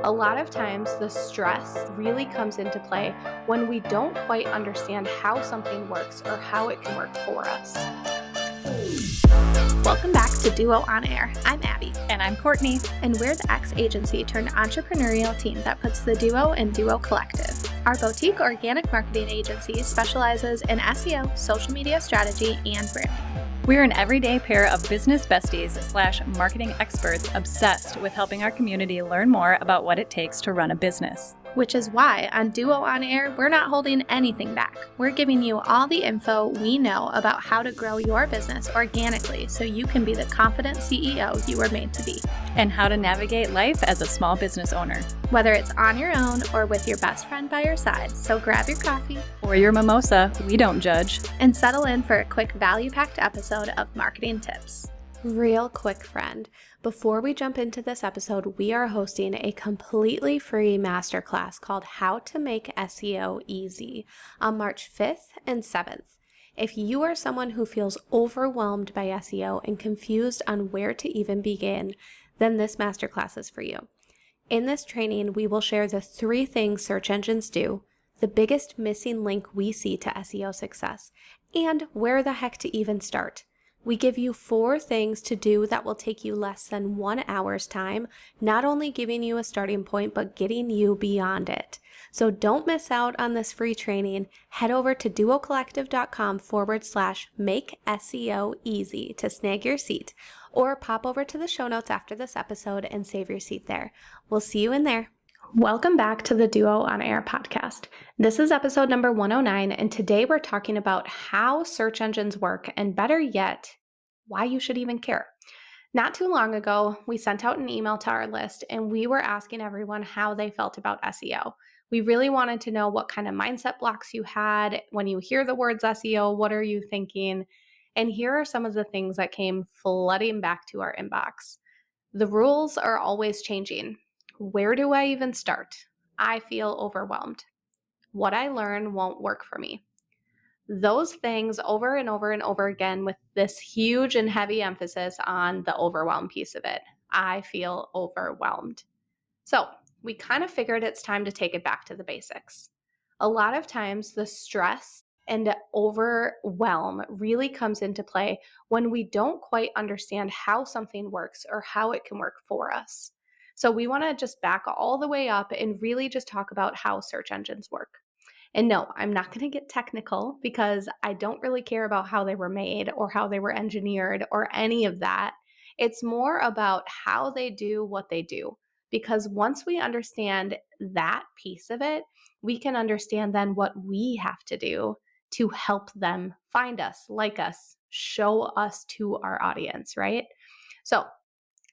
A lot of times, the stress really comes into play when we don't quite understand how something works or how it can work for us. Welcome back to Duo On Air. I'm Abby. And I'm Courtney. And we're the X agency turned entrepreneurial team that puts the duo in Duo Collective. Our boutique organic marketing agency specializes in SEO, social media strategy, and branding. We're an everyday pair of business besties / marketing experts obsessed with helping our community learn more about what it takes to run a business. Which is why on Duo On Air, we're not holding anything back. We're giving you all the info we know about how to grow your business organically so you can be the confident CEO you were made to be. And how to navigate life as a small business owner. Whether it's on your own or with your best friend by your side, so grab your coffee or your mimosa, we don't judge, and settle in for a quick value-packed episode of Marketing Tips. Real quick, friend, before we jump into this episode, we are hosting a completely free masterclass called How to Make SEO Easy on March 5th and 7th. If you are someone who feels overwhelmed by SEO and confused on where to even begin, then this masterclass is for you. In this training, we will share the 3 things search engines do, the biggest missing link we see to SEO success, and where the heck to even start. We give you 4 things to do that will take you less than 1 hour's time, not only giving you a starting point, but getting you beyond it. So don't miss out on this free training. Head over to duocollective.com/make SEO easy to snag your seat, or pop over to the show notes after this episode and save your seat there. We'll see you in there. Welcome back to the Duo On Air podcast. This is episode number 109, and today we're talking about how search engines work, and better yet, why you should even care. Not too long ago, we sent out an email to our list, and we were asking everyone how they felt about SEO. We really wanted to know what kind of mindset blocks you had. When you hear the words SEO, what are you thinking? And here are some of the things that came flooding back to our inbox. The rules are always changing. Where do I even start? I feel overwhelmed. What I learn won't work for me. Those things over and over and over again with this huge and heavy emphasis on the overwhelm piece of it. I feel overwhelmed. So we kind of figured it's time to take it back to the basics. A lot of times the stress and overwhelm really comes into play when we don't quite understand how something works or how it can work for us. So we want to just back all the way up and really just talk about how search engines work. And no, I'm not going to get technical because I don't really care about how they were made or how they were engineered or any of that. It's more about how they do what they do. Because once we understand that piece of it, we can understand then what we have to do to help them find us, like us, show us to our audience, right? So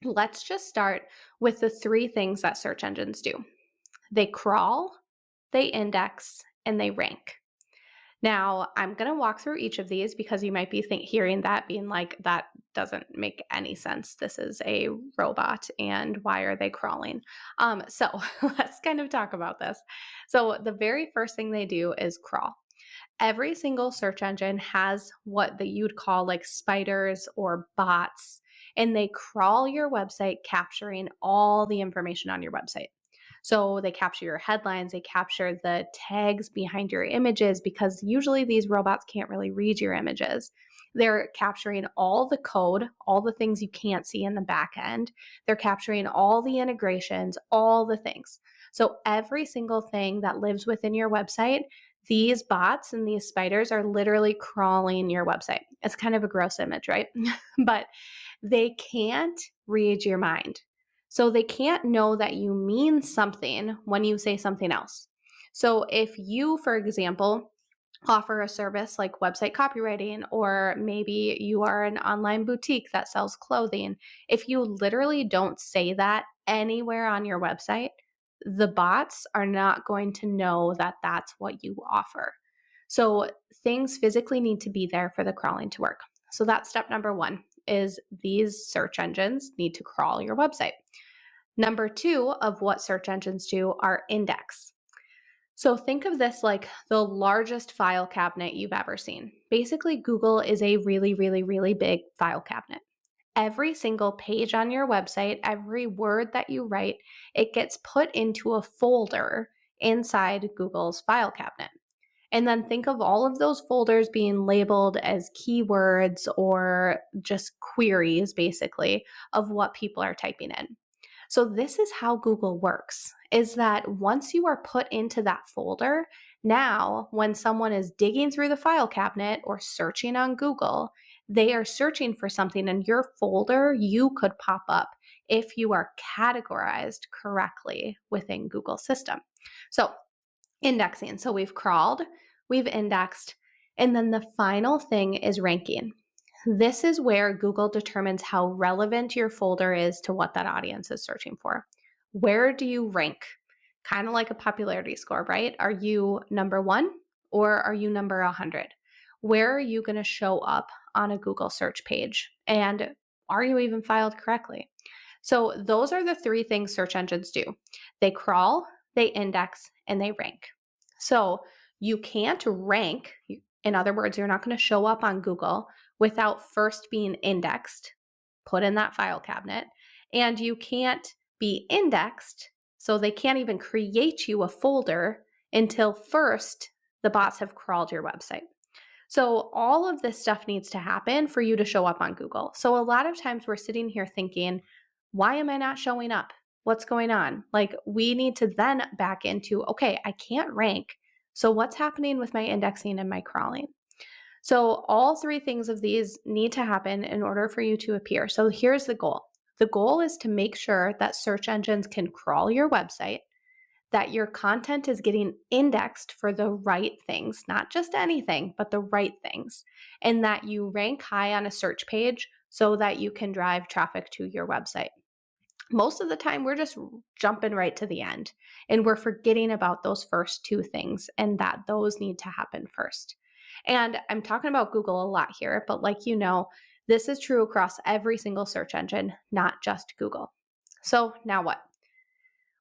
let's just start with the 3 things that search engines do. They crawl, they index, and they rank. Now, I'm going to walk through each of these because you might be hearing that being like, that doesn't make any sense. This is a robot, and why are they crawling? So let's kind of talk about this. So the very first thing they do is crawl. Every single search engine has what you'd call like spiders or bots, and they crawl your website capturing all the information on your website. So they capture your headlines, they capture the tags behind your images because usually these robots can't really read your images. They're capturing all the code, all the things you can't see in the back end. They're capturing all the integrations, all the things. So every single thing that lives within your website, these bots and these spiders are literally crawling your website. It's kind of a gross image, right? But they can't read your mind. So they can't know that you mean something when you say something else. So if you, for example, offer a service like website copywriting, or maybe you are an online boutique that sells clothing, if you literally don't say that anywhere on your website, the bots are not going to know that that's what you offer. So things physically need to be there for the crawling to work. So that's step number 1, is these search engines need to crawl your website. Number 2 of what search engines do are index. So think of this like the largest file cabinet you've ever seen. Basically, Google is a really, really, really big file cabinet. every single page on your website, every word that you write, it gets put into a folder inside Google's file cabinet. And then think of all of those folders being labeled as keywords or just queries, basically, of what people are typing in. So this is how Google works, is that once you are put into that folder, now when someone is digging through the file cabinet or searching on Google, they are searching for something in your folder. You could pop up if you are categorized correctly within Google's system. So indexing. So we've crawled, we've indexed, and then the final thing is ranking. This is where Google determines how relevant your folder is to what that audience is searching for. Where do you rank? Kind of like a popularity score, right? Are you number 1 or are you number 100? Where are you going to show up on a Google search page? And are you even filed correctly? So those are the 3 things search engines do. They crawl, they index, and they rank. So you can't rank, in other words, you're not going to show up on Google without first being indexed, put in that file cabinet, and you can't be indexed, so they can't even create you a folder until first the bots have crawled your website. So all of this stuff needs to happen for you to show up on Google. So a lot of times we're sitting here thinking, why am I not showing up? What's going on? Like, we need to then back into, okay, I can't rank. So what's happening with my indexing and my crawling? So all 3 things of these need to happen in order for you to appear. So here's the goal. The goal is to make sure that search engines can crawl your website, that your content is getting indexed for the right things, not just anything, but the right things, and that you rank high on a search page so that you can drive traffic to your website. Most of the time, we're just jumping right to the end, and we're forgetting about those first 2 things, and that those need to happen first. And I'm talking about Google a lot here, but like you know, this is true across every single search engine, not just Google. So now what?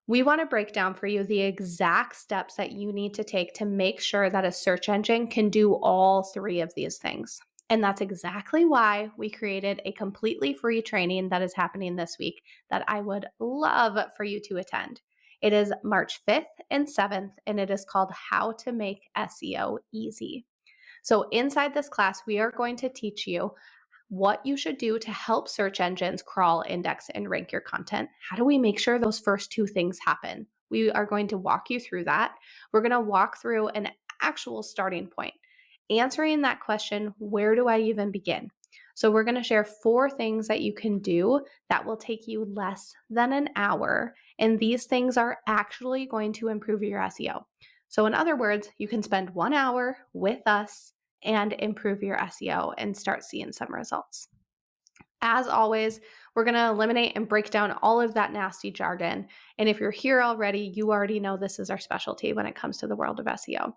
We want to break down for you the exact steps that you need to take to make sure that a search engine can do all 3 of these things. And that's exactly why we created a completely free training that is happening this week that I would love for you to attend. It is March 5th and 7th, and it is called How to Make SEO Easy. So inside this class, we are going to teach you what you should do to help search engines crawl, index, and rank your content. How do we make sure those first 2 things happen? We are going to walk you through that. We're going to walk through an actual starting point, answering that question, where do I even begin? So we're going to share 4 things that you can do that will take you less than an hour. And these things are actually going to improve your SEO. So in other words, you can spend 1 hour with us and improve your SEO and start seeing some results. As always, we're going to eliminate and break down all of that nasty jargon. And if you're here already, you already know this is our specialty when it comes to the world of SEO.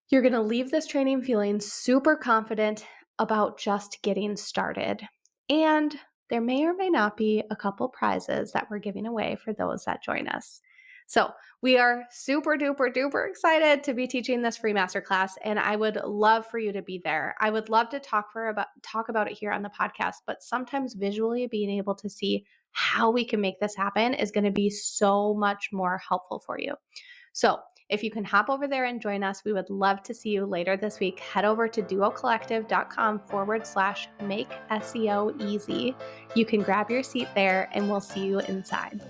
You're going to leave this training feeling super confident about just getting started. And there may or may not be a couple prizes that we're giving away for those that join us. So we are super duper duper excited to be teaching this free masterclass, and I would love for you to be there. I would love to talk about it here on the podcast, but sometimes visually being able to see how we can make this happen is going to be so much more helpful for you. So if you can hop over there and join us, we would love to see you later this week. Head over to duocollective.com/make SEO easy. You can grab your seat there, and we'll see you inside.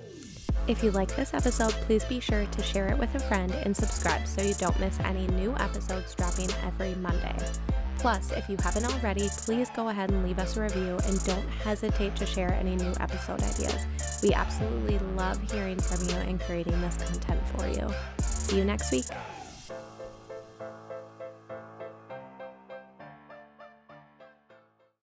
If you like this episode, please be sure to share it with a friend and subscribe so you don't miss any new episodes dropping every Monday. Plus, if you haven't already, please go ahead and leave us a review and don't hesitate to share any new episode ideas. We absolutely love hearing from you and creating this content for you. See you next week.